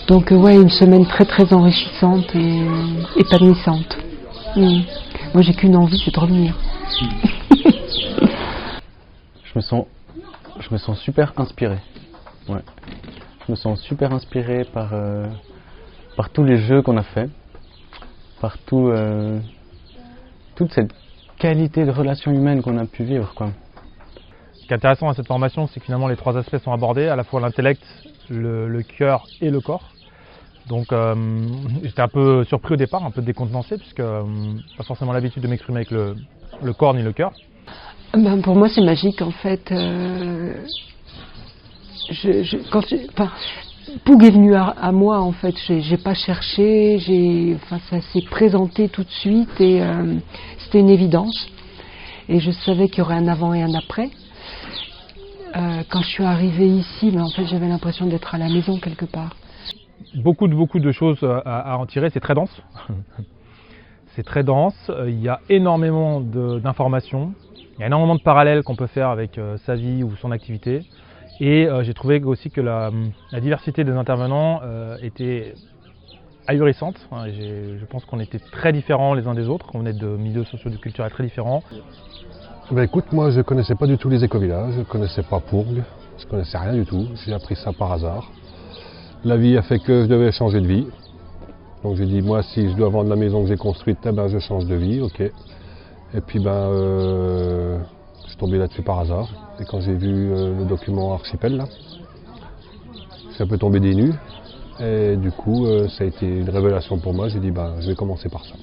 Donc ouais, une semaine très très enrichissante et épanouissante. Moi j'ai qu'une envie, c'est de revenir. Je me sens super inspiré. Ouais. Je me sens super inspiré par tous les jeux qu'on a fait, par toute cette qualité de relation humaine qu'on a pu vivre, quoi. Ce qui est intéressant à cette formation, c'est que finalement les trois aspects sont abordés, à la fois l'intellect, le cœur et le corps. Donc j'étais un peu surpris au départ, un peu décontenancé, puisque pas forcément l'habitude de m'exprimer avec le corps ni le cœur. Ben, pour moi c'est magique en fait. Poug est venu à moi en fait, j'ai pas cherché, ça s'est présenté tout de suite et c'était une évidence. Et je savais qu'il y aurait un avant et un après. Quand je suis arrivée ici, en fait j'avais l'impression d'être à la maison quelque part. Beaucoup de choses à en tirer, c'est très dense. C'est très dense, il y a énormément d'informations, il y a énormément de parallèles qu'on peut faire avec sa vie ou son activité. Et j'ai trouvé aussi que la diversité des intervenants était ahurissante. Je pense qu'on était très différents les uns des autres, qu'on venait de milieux socio-culturels très différents. Ben écoute, moi je ne connaissais pas du tout les écovillages, je ne connaissais pas Pourg, je ne connaissais rien du tout, j'ai appris ça par hasard. La vie a fait que je devais changer de vie. Donc j'ai dit, moi si je dois vendre la maison que j'ai construite, je change de vie, ok. Et puis je suis tombé là-dessus par hasard. Et quand j'ai vu le document Archipel, là, je suis un peu tombé des nues. Et du coup, ça a été une révélation pour moi. J'ai dit, je vais commencer par ça.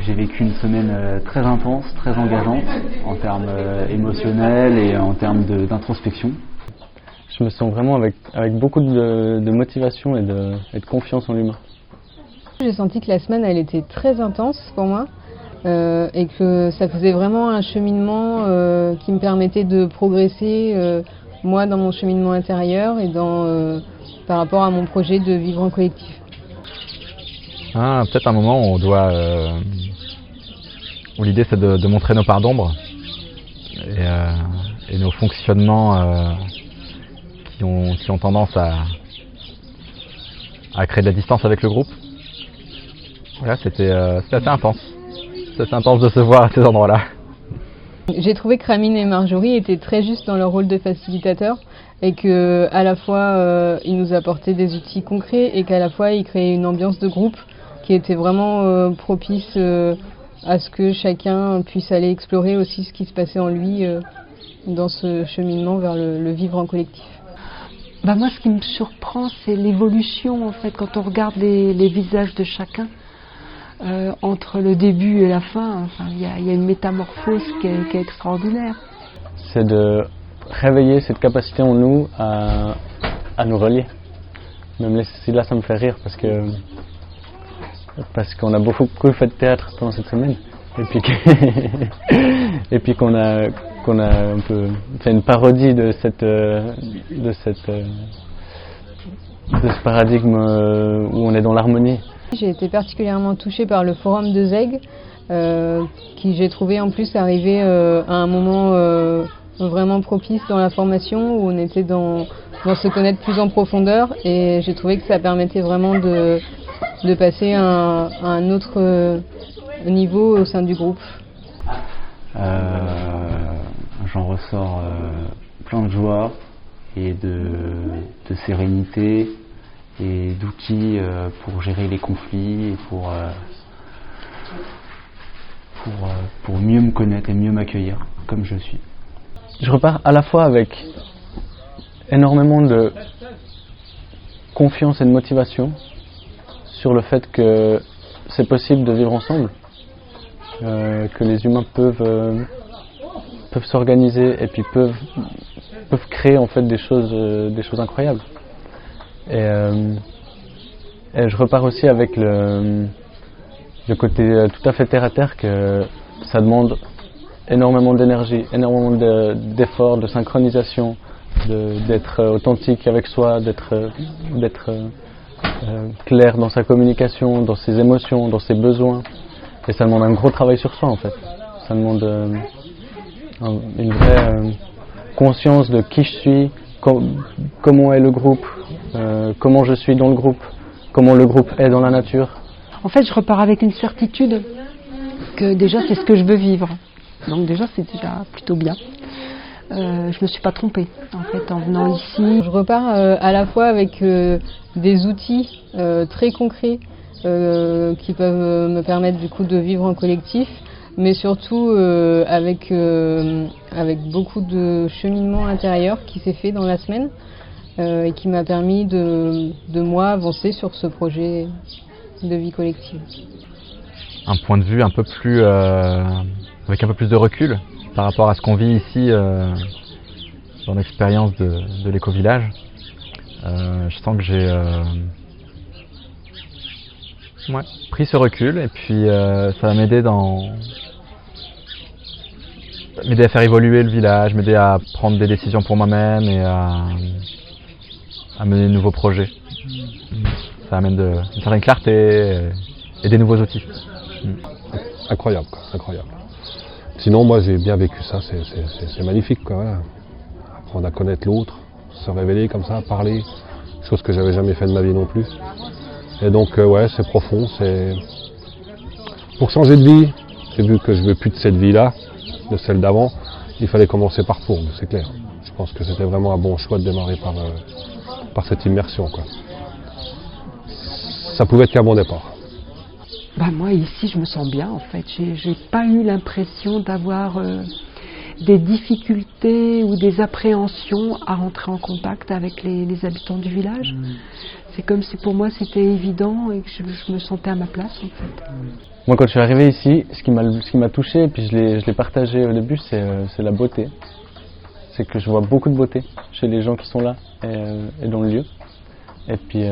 J'ai vécu une semaine très intense, très engageante, en termes émotionnels et en termes d'introspection. Je me sens vraiment avec beaucoup de motivation et de confiance en l'humain. J'ai senti que la semaine, elle était très intense pour moi. Et que ça faisait vraiment un cheminement qui me permettait de progresser, moi, dans mon cheminement intérieur et par rapport à mon projet de vivre en collectif. Peut-être un moment où où l'idée c'est de montrer nos parts d'ombre et nos fonctionnements qui ont tendance à créer de la distance avec le groupe. Voilà, c'était assez intense. C'est intense de se voir à ces endroits-là. J'ai trouvé que Ramine et Marjorie étaient très justes dans leur rôle de facilitateurs et qu'à la fois ils nous apportaient des outils concrets et qu'à la fois ils créaient une ambiance de groupe qui était vraiment propice à ce que chacun puisse aller explorer aussi ce qui se passait en lui dans ce cheminement vers le vivre en collectif. Moi ce qui me surprend c'est l'évolution en fait quand on regarde les visages de chacun. Entre le début et la fin, il y a une métamorphose qui est extraordinaire. C'est de réveiller cette capacité en nous à nous relier. Même si là ça me fait rire parce qu'on a beaucoup fait de théâtre pendant cette semaine et puis qu'on a un peu fait une parodie de ce paradigme où on est dans l'harmonie. J'ai été particulièrement touchée par le forum de Zeg, qui j'ai trouvé en plus arriver à un moment vraiment propice dans la formation où on était dans se connaître plus en profondeur et j'ai trouvé que ça permettait vraiment de passer à un autre niveau au sein du groupe. J'en ressors plein de joie et de sérénité et d'outils pour gérer les conflits et pour mieux me connaître et mieux m'accueillir comme je suis. Je repars à la fois avec énormément de confiance et de motivation sur le fait que c'est possible de vivre ensemble, que les humains peuvent s'organiser et puis peuvent créer en fait des choses incroyables. Et je repars aussi avec le côté tout à fait terre à terre que ça demande énormément d'énergie, énormément d'efforts, de synchronisation, d'être authentique avec soi, d'être clair dans sa communication, dans ses émotions, dans ses besoins. Et ça demande un gros travail sur soi en fait. Ça demande une vraie conscience de qui je suis, comment est le groupe, comment je suis dans le groupe, comment le groupe est dans la nature. En fait, je repars avec une certitude que déjà c'est ce que je veux vivre. Donc déjà c'est déjà plutôt bien. Je me suis pas trompée en fait en venant ici. Je repars à la fois avec des outils très concrets qui peuvent me permettre du coup de vivre en collectif, mais surtout avec beaucoup de cheminement intérieur qui s'est fait dans la semaine et qui m'a permis de moi avancer sur ce projet de vie collective. Un point de vue un peu plus avec un peu plus de recul par rapport à ce qu'on vit ici dans l'expérience de l'éco-village. Je sens que j'ai pris ce recul et puis ça va m'aider à faire évoluer le village, m'aider à prendre des décisions pour moi-même et à mener de nouveaux projets. Ça amène une certaine clarté et des nouveaux outils. Incroyable, quoi, incroyable. Sinon, moi, j'ai bien vécu ça, c'est magnifique, quoi. Voilà. Apprendre à connaître l'autre, se révéler comme ça, parler, chose que j'avais jamais fait de ma vie non plus. Et donc, ouais, c'est profond, c'est... Pour changer de vie, j'ai vu que je veux plus de cette vie-là, de celle d'avant, il fallait commencer par Fourgues, c'est clair. Je pense que c'était vraiment un bon choix de démarrer par cette immersion, quoi. Ça pouvait être qu'un bon départ. Bah moi ici je me sens bien en fait, j'ai pas eu l'impression d'avoir des difficultés ou des appréhensions à rentrer en contact avec les habitants du village. C'est comme si pour moi c'était évident et que je me sentais à ma place en fait. Moi quand je suis arrivé ici, ce qui m'a touché et puis je l'ai partagé au début, c'est la beauté. C'est que je vois beaucoup de beauté chez les gens qui sont là et dans le lieu. Et puis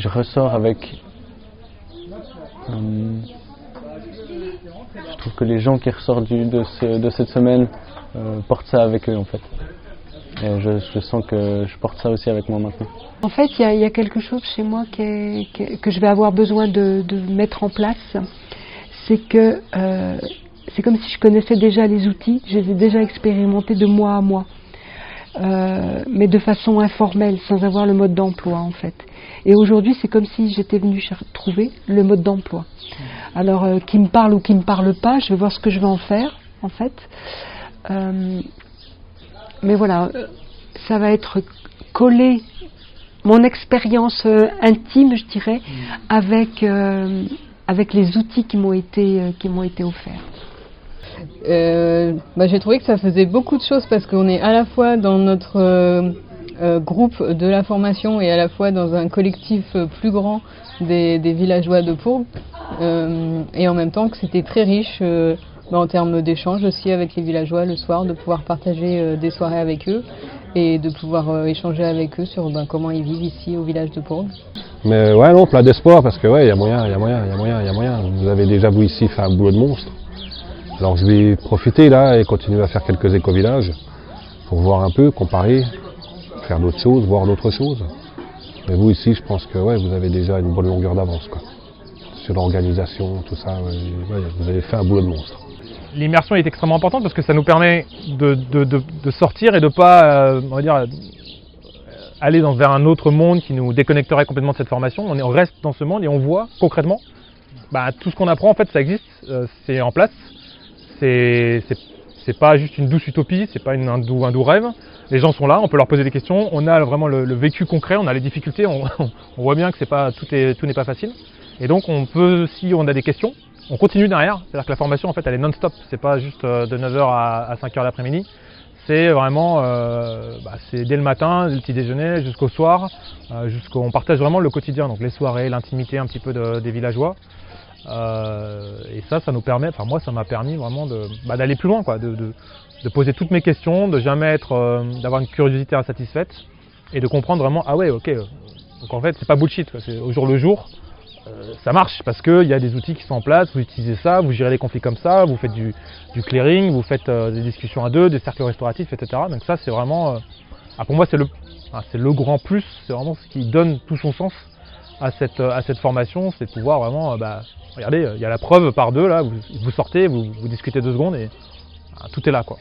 je ressors avec... je trouve que les gens qui ressortent de cette semaine portent ça avec eux en fait. Et je sens que je porte ça aussi avec moi maintenant. En fait, il y a quelque chose chez moi que je vais avoir besoin de mettre en place. C'est que c'est comme si je connaissais déjà les outils, je les ai déjà expérimentés de mois à mois. Mais de façon informelle, sans avoir le mode d'emploi en fait. Et aujourd'hui, c'est comme si j'étais venue trouver le mode d'emploi. Alors, qui me parle ou qui me parle pas, je vais voir ce que je vais en faire, en fait. Mais voilà, ça va être collé, mon expérience intime, je dirais, avec les outils qui m'ont été offerts. J'ai trouvé que ça faisait beaucoup de choses parce qu'on est à la fois dans notre groupe de la formation et à la fois dans un collectif plus grand des villageois de Fourgues et en même temps que c'était très riche en termes d'échanges aussi avec les villageois le soir, de pouvoir partager des soirées avec eux et de pouvoir échanger avec eux sur comment ils vivent ici au village de Fourgues. Mais ouais, non, plein d'espoir parce que ouais, il y a moyen. Vous avez déjà vous ici fait un boulot de monstre. Alors je vais profiter là et continuer à faire quelques éco-villages pour voir un peu, comparer, faire d'autres choses, voir d'autres choses. Mais vous ici, je pense que ouais, vous avez déjà une bonne longueur d'avance quoi. Sur l'organisation, tout ça, ouais, vous avez fait un boulot de monstre. L'immersion est extrêmement importante parce que ça nous permet de sortir et de ne pas, on va dire, aller vers un autre monde qui nous déconnecterait complètement de cette formation. On reste dans ce monde et on voit concrètement tout ce qu'on apprend, en fait, ça existe, c'est en place. C'est pas juste une douce utopie, c'est pas un doux rêve. Les gens sont là, on peut leur poser des questions, on a vraiment le vécu concret, on a les difficultés, on voit bien que tout n'est pas facile. Et donc on peut, si on a des questions, on continue derrière. C'est-à-dire que la formation en fait elle est non-stop, c'est pas juste de 9h à 5h l'après-midi. C'est vraiment c'est dès le matin, le petit déjeuner jusqu'au soir, on partage vraiment le quotidien, donc les soirées, l'intimité un petit peu des villageois. Et ça nous permet, enfin moi ça m'a permis vraiment d'aller plus loin quoi, de poser toutes mes questions, de jamais d'avoir une curiosité insatisfaite et de comprendre vraiment ah ouais ok, donc en fait c'est pas bullshit quoi, c'est au jour le jour, ça marche parce qu'il y a des outils qui sont en place, vous utilisez ça, vous gérez les conflits comme ça, vous faites du clearing, vous faites des discussions à deux, des cercles restauratifs, etc. Donc ça c'est vraiment, pour moi c'est le grand plus, c'est vraiment ce qui donne tout son sens à cette formation, c'est de pouvoir vraiment, regardez, il y a la preuve par deux là, vous sortez, vous discutez 2 secondes et tout est là quoi.